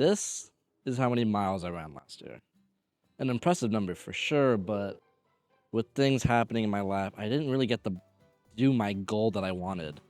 This is how many miles I ran last year. An impressive number for sure, but with things happening in my life, I didn't really get to do my goal that I wanted,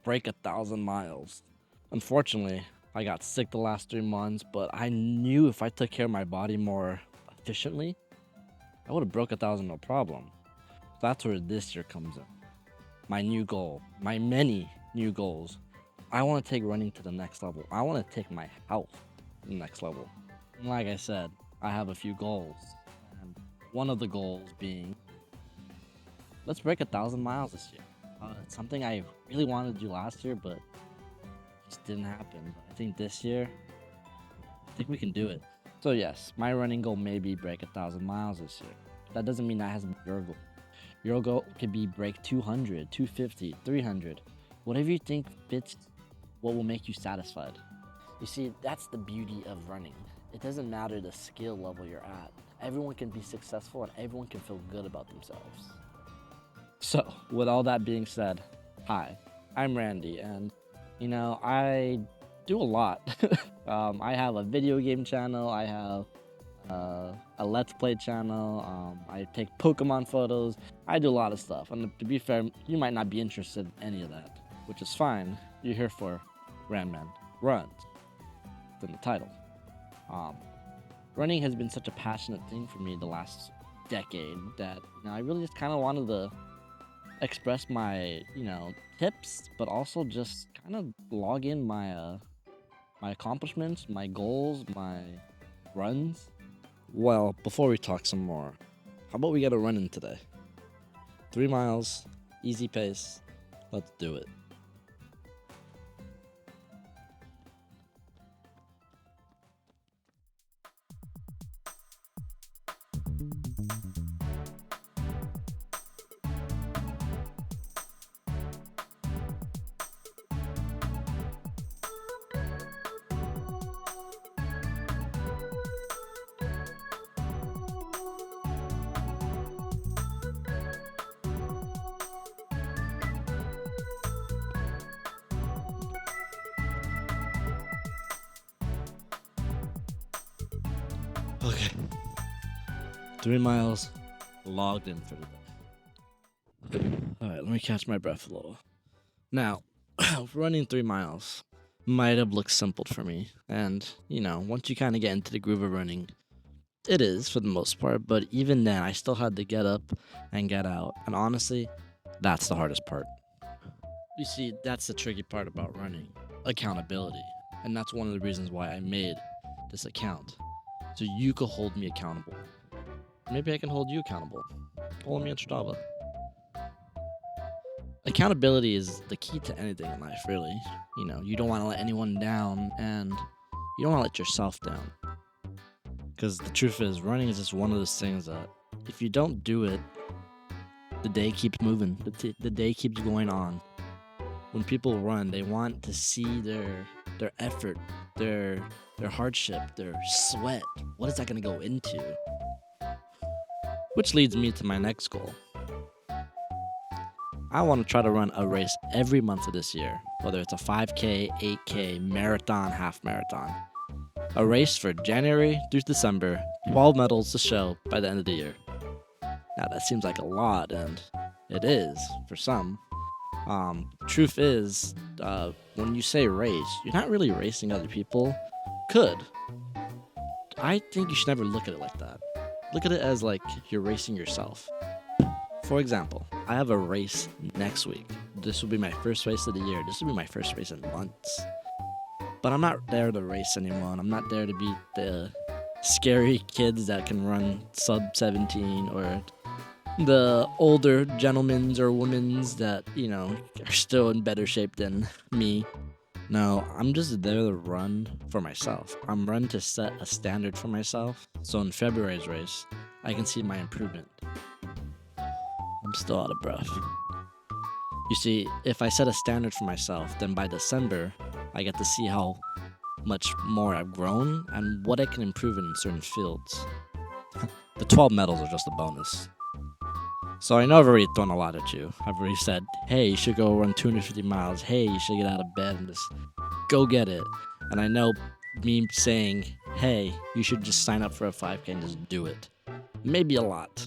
break 1,000 miles. Unfortunately, I got sick the last 3 months, but I knew if I took care of my body more efficiently, I would have broke 1,000 no problem. That's where this year comes in. My new goal, my many new goals. I want to take running to the next level. I want to take my health to the next level. And like I said, I have a few goals. And one of the goals being, let's break 1,000 miles this year. It's something I really wanted to do last year, but just didn't happen. But I think this year, I think we can do it. So yes, my running goal may be break 1,000 miles this year. That doesn't mean that has to be your goal. Your goal could be break 200, 250, 300. Whatever you think fits what will make you satisfied. You see, that's the beauty of running. It doesn't matter the skill level you're at. Everyone can be successful and everyone can feel good about themselves. So, with all that being said, hi, I'm Randy, and I do a lot. I have a video game channel, I have a Let's Play channel, I take Pokemon photos, I do a lot of stuff. And to be fair, you might not be interested in any of that, which is fine. You're here for Ranman Runs. It's in the title. Running has been such a passionate thing for me the last decade that I really just kind of wanted to express my tips, but also just kind of log in my accomplishments, my goals, my runs. Well, before we talk some more, how about we get a run in today? 3 miles, easy pace. Let's do it. Okay. 3 miles logged in for the day. Alright, let me catch my breath a little. Now, running 3 miles might have looked simple for me. And, once you kind of get into the groove of running, it is for the most part. But even then, I still had to get up and get out. And honestly, that's the hardest part. You see, that's the tricky part about running, accountability. And that's one of the reasons why I made this account. So you could hold me accountable. Maybe I can hold you accountable. Follow me on Strava. Accountability is the key to anything in life, really. You don't want to let anyone down, and you don't want to let yourself down. Because the truth is, running is just one of those things that if you don't do it, the day keeps moving. The day keeps going on. When people run, they want to see their effort, their hardship, their sweat. What is that going to go into? Which leads me to my next goal. I want to try to run a race every month of this year, whether it's a 5K, 8K, marathon, half marathon. A race for January through December, 12 medals to show by the end of the year. Now that seems like a lot, and it is for some. Truth is, when you say race, you're not really racing other people. Could. I think you should never look at it like that. Look at it as like you're racing yourself. For example, I have a race next week. This will be my first race of the year. This will be my first race in months. But I'm not there to race anyone. I'm not there to beat the scary kids that can run sub 17 or the older gentlemen's or women's that, are still in better shape than me. No, I'm just there to run for myself. I'm running to set a standard for myself. So in February's race, I can see my improvement. I'm still out of breath. You see, if I set a standard for myself, then by December, I get to see how much more I've grown and what I can improve in certain fields. The 12 medals are just a bonus. So I know I've already thrown a lot at you. I've already said, hey, you should go run 250 miles. Hey, you should get out of bed and just go get it. And I know me saying, hey, you should just sign up for a 5K and just do it. Maybe a lot,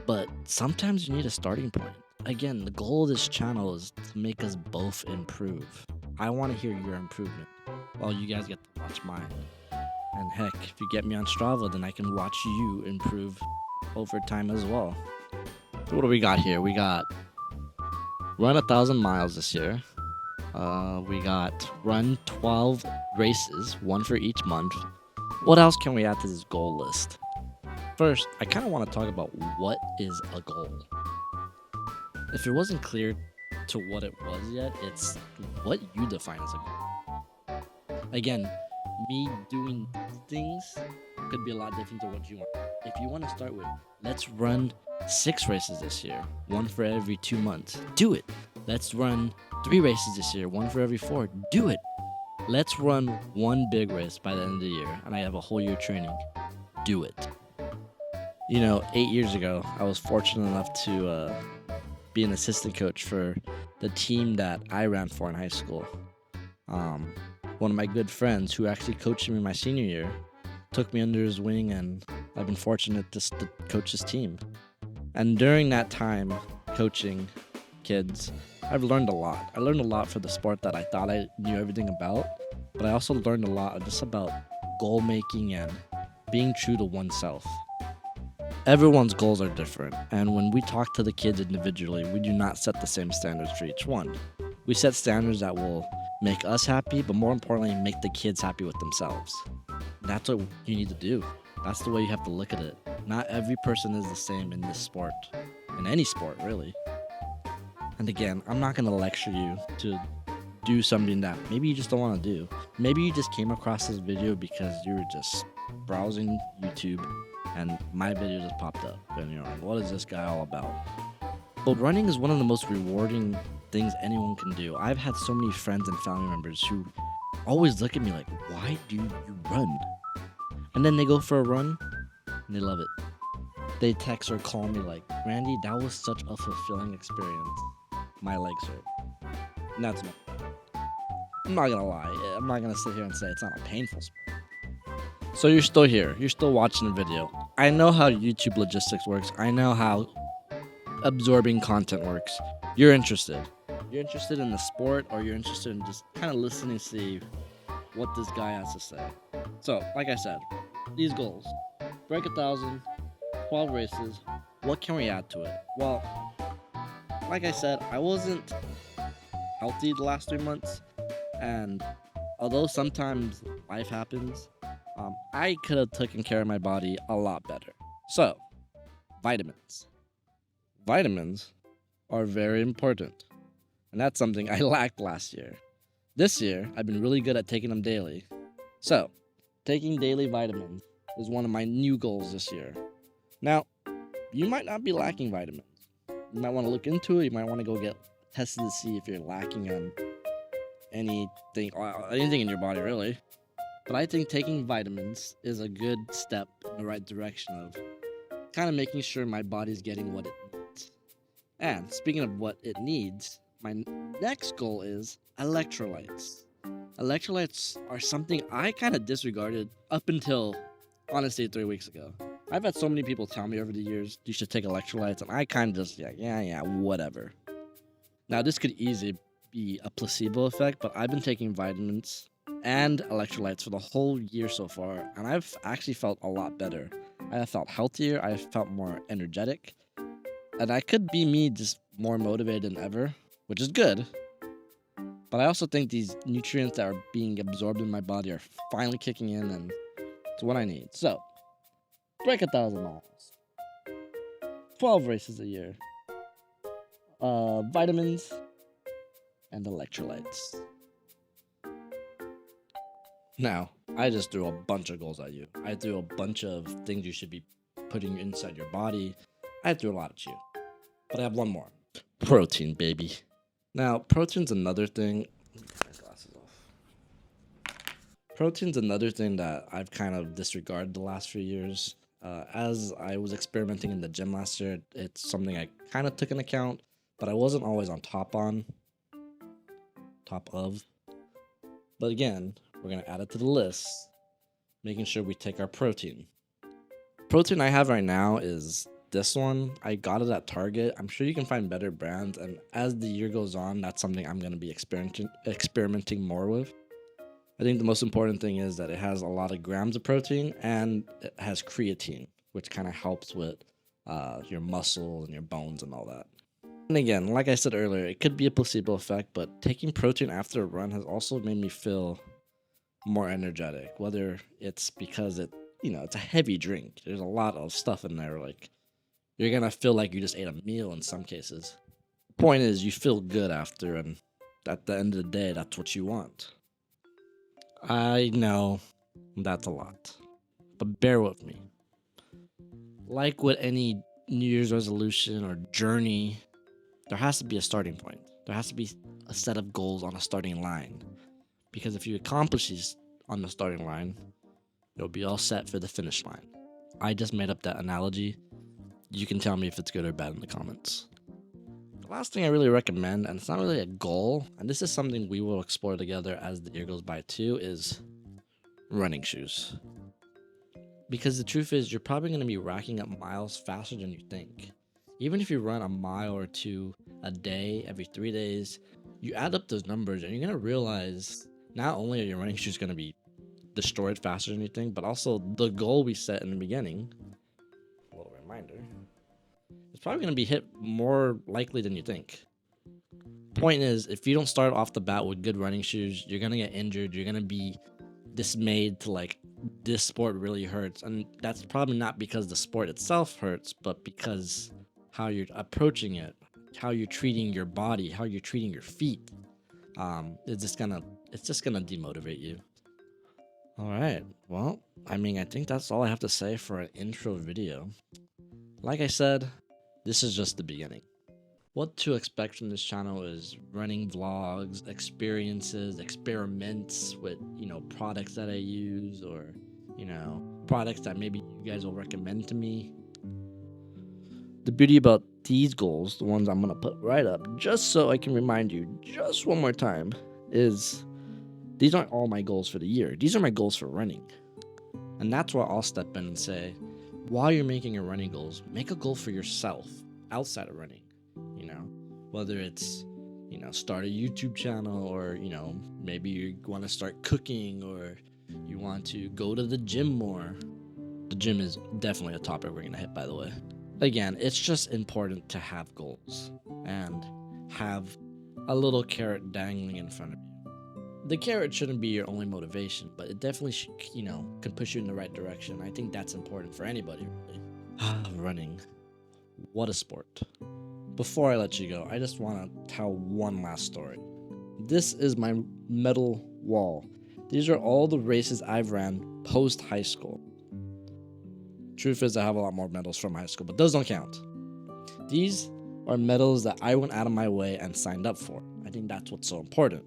but sometimes you need a starting point. Again, the goal of this channel is to make us both improve. I want to hear your improvement while you guys get to watch mine. And heck, if you get me on Strava, then I can watch you improve over time as well. So what do we got here? We got run 1,000 miles this year. We got run 12 races, one for each month. What else can we add to this goal list? First, I kind of want to talk about what is a goal. If it wasn't clear to what it was yet, it's what you define as a goal. Again, me doing things could be a lot different to what you want. If you want to start with, let's run 6 races this year, one for every 2 months. Do it. Let's run 3 races this year, one for every 4. Do it. Let's run 1 big race by the end of the year, and I have a whole year training. Do it. 8 years ago, I was fortunate enough to be an assistant coach for the team that I ran for in high school. One of my good friends who actually coached me my senior year took me under his wing, and I've been fortunate to coach his team. And during that time coaching kids, I've learned a lot. I learned a lot for the sport that I thought I knew everything about, but I also learned a lot just about goal making and being true to oneself. Everyone's goals are different, and when we talk to the kids individually, we do not set the same standards for each one. We set standards that will make us happy, but more importantly, make the kids happy with themselves. That's what you need to do. That's the way you have to look at it. Not every person is the same in this sport, in any sport, really. And again, I'm not going to lecture you to do something that maybe you just don't want to do. Maybe you just came across this video because you were just browsing YouTube and my video just popped up and you're like, what is this guy all about? But running is one of the most rewarding things anyone can do. I've had so many friends and family members who always look at me like, why do you run? And then they go for a run and they love it. They text or call me like, Randy, that was such a fulfilling experience. My legs hurt. And that's not. I'm not gonna lie. I'm not gonna sit here and say it's not a painful sport. So you're still here. You're still watching the video. I know how YouTube logistics works. I know how absorbing content works. You're interested. You're interested in the sport, or you're interested in just kind of listening to see what this guy has to say. So, like I said, these goals. Break 1,000, 12 races. What can we add to it? Well, like I said, I wasn't healthy the last 3 months, and although sometimes life happens, I could have taken care of my body a lot better. So, vitamins. Vitamins are very important, and that's something I lacked last year. This year, I've been really good at taking them daily. So, taking daily vitamins is one of my new goals this year. Now, you might not be lacking vitamins. You might want to look into it. You might want to go get tested to see if you're lacking on anything in your body, really. But I think taking vitamins is a good step in the right direction of kind of making sure my body's getting what it needs. And speaking of what it needs, my next goal is electrolytes. Electrolytes are something I kind of disregarded up until, honestly, 3 weeks ago. I've had so many people tell me over the years, you should take electrolytes, and I kind of just, yeah, whatever. Now, this could easily be a placebo effect, but I've been taking vitamins and electrolytes for the whole year so far, and I've actually felt a lot better. I have felt healthier, I have felt more energetic, and I could be me just more motivated than ever, which is good. But I also think these nutrients that are being absorbed in my body are finally kicking in, and it's what I need. So, break 1,000 miles. 12 races a year. Vitamins and electrolytes. Now, I just threw a bunch of goals at you. I threw a bunch of things you should be putting inside your body. I threw a lot at you. But I have one more. Protein, baby. Now, protein's another thing. Let me get my glasses off. Protein's another thing that I've kind of disregarded the last few years. As I was experimenting in the gym last year, it's something I kind of took into account, but I wasn't always on top of. But again, we're going to add it to the list, making sure we take our protein. Protein I have right now is this one. I got it at Target. I'm sure you can find better brands, and as the year goes on, that's something I'm going to be experimenting more with. I think the most important thing is that it has a lot of grams of protein, and it has creatine, which kind of helps with your muscle and your bones and all that. And again, like I said earlier, it could be a placebo effect, but taking protein after a run has also made me feel more energetic, whether it's because it's a heavy drink. There's a lot of stuff in there. Like, you're going to feel like you just ate a meal in some cases. The point is, you feel good after, and at the end of the day, that's what you want. I know that's a lot, but bear with me. Like with any New Year's resolution or journey, there has to be a starting point. There has to be a set of goals on a starting line. Because if you accomplish these on the starting line, you'll be all set for the finish line. I just made up that analogy. You can tell me if it's good or bad in the comments. The last thing I really recommend, and it's not really a goal, and this is something we will explore together as the year goes by too, is running shoes. Because the truth is, you're probably going to be racking up miles faster than you think. Even if you run a mile or two a day, every 3 days, you add up those numbers and you're going to realize not only are your running shoes going to be destroyed faster than you think, but also the goal we set in the beginning, a little reminder, it's probably going to be hit more likely than you think. Point is, if you don't start off the bat with good running shoes, you're going to get injured. You're going to be dismayed to like, this sport really hurts. And that's probably not because the sport itself hurts, but because how you're approaching it, how you're treating your body, how you're treating your feet. It's just gonna demotivate you. All right. Well, I think that's all I have to say for an intro video. Like I said, this is just the beginning. What to expect from this channel is running vlogs, experiences, experiments with, products that I use, or, products that maybe you guys will recommend to me. The beauty about these goals, the ones I'm going to put right up, just so I can remind you just one more time, is these aren't all my goals for the year. These are my goals for running. And that's where I'll step in and say, while you're making your running goals, make a goal for yourself outside of running. Whether it's, start a YouTube channel, or, maybe you want to start cooking, or you want to go to the gym more. The gym is definitely a topic we're going to hit, by the way. Again, it's just important to have goals and have a little carrot dangling in front of you. The carrot shouldn't be your only motivation, but it definitely can push you in the right direction. I think that's important for anybody, really. Running. What a sport. Before I let you go, I just want to tell one last story. This is my medal wall. These are all the races I've ran post high school. Truth is, I have a lot more medals from high school, but those don't count. These are medals that I went out of my way and signed up for. I think that's what's so important.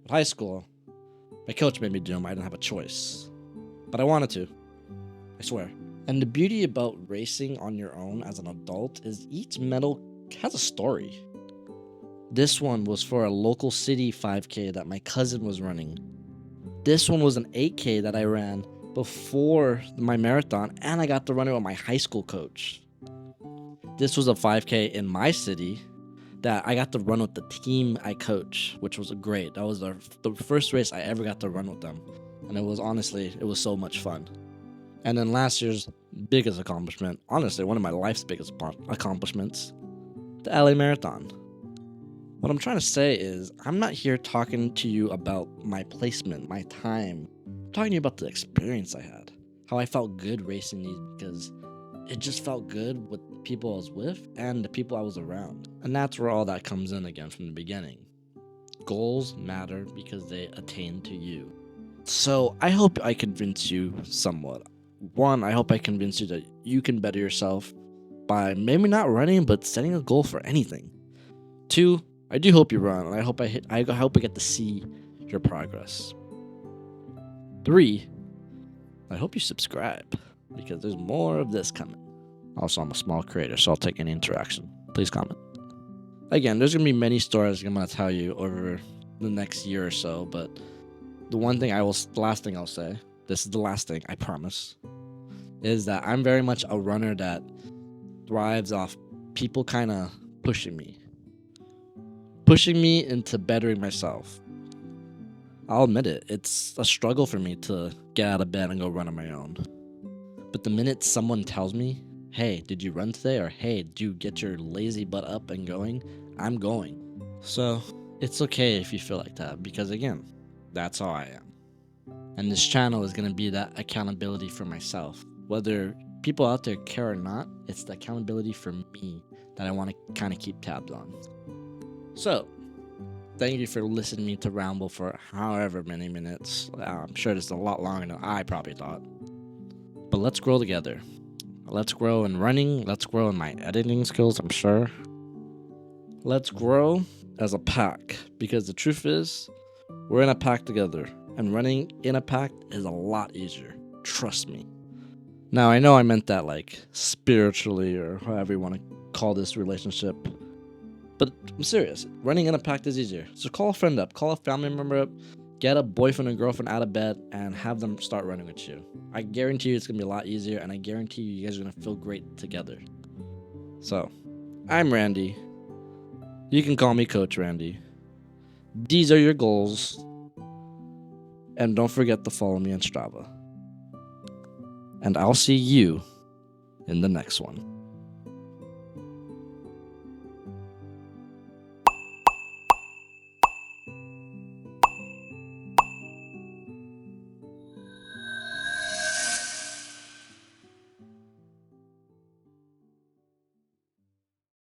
With high school, my coach made me do them. I didn't have a choice. But I wanted to. I swear. And the beauty about racing on your own as an adult is each medal has a story. This one was for a local city 5K that my cousin was running. This one was an 8K that I ran before my marathon, and I got to run it with my high school coach. This was a 5K in my city that I got to run with the team I coach, which was great. That was the first race I ever got to run with them. And it was so much fun. And then last year's biggest accomplishment, honestly, one of my life's biggest accomplishments, the LA Marathon. What I'm trying to say is, I'm not here talking to you about my placement, my time. I'm talking to you about the experience I had. How I felt good racing these, because it just felt good with the people I was with and the people I was around. And that's where all that comes in again from the beginning. Goals matter because they attain to you. So I hope I convince you somewhat. One, I hope I convince you that you can better yourself by maybe not running, but setting a goal for anything. Two, I do hope you run, and I hope I get to see your progress. Three, I hope you subscribe, because there's more of this coming. Also, I'm a small creator, so I'll take any interaction. Please comment. Again, there's going to be many stories I'm going to tell you over the next year or so, but the last thing I'll say, this is the last thing, I promise, is that I'm very much a runner that thrives off people kind of pushing me into bettering myself. I'll admit it, it's a struggle for me to get out of bed and go run on my own. But the minute someone tells me, hey, did you run today? Or hey, did you get your lazy butt up and going? I'm going. So it's okay if you feel like that, because again, that's how I am. And this channel is going to be that accountability for myself. Whether people out there care or not, it's the accountability for me that I want to kind of keep tabs on. So, thank you for listening to ramble for however many minutes. I'm sure this is a lot longer than I probably thought. But let's grow together. Let's grow in running. Let's grow in my editing skills, I'm sure. Let's grow as a pack. Because the truth is, we're in a pack together. And running in a pack is a lot easier. Trust me. Now, I know I meant that like spiritually or however you want to call this relationship. But I'm serious. Running in a pack is easier. So call a friend up. Call a family member up. Get a boyfriend or girlfriend out of bed and have them start running with you. I guarantee you it's going to be a lot easier, and I guarantee you guys are going to feel great together. So, I'm Randy. You can call me Coach Randy. These are your goals. And don't forget to follow me on Strava. And I'll see you in the next one.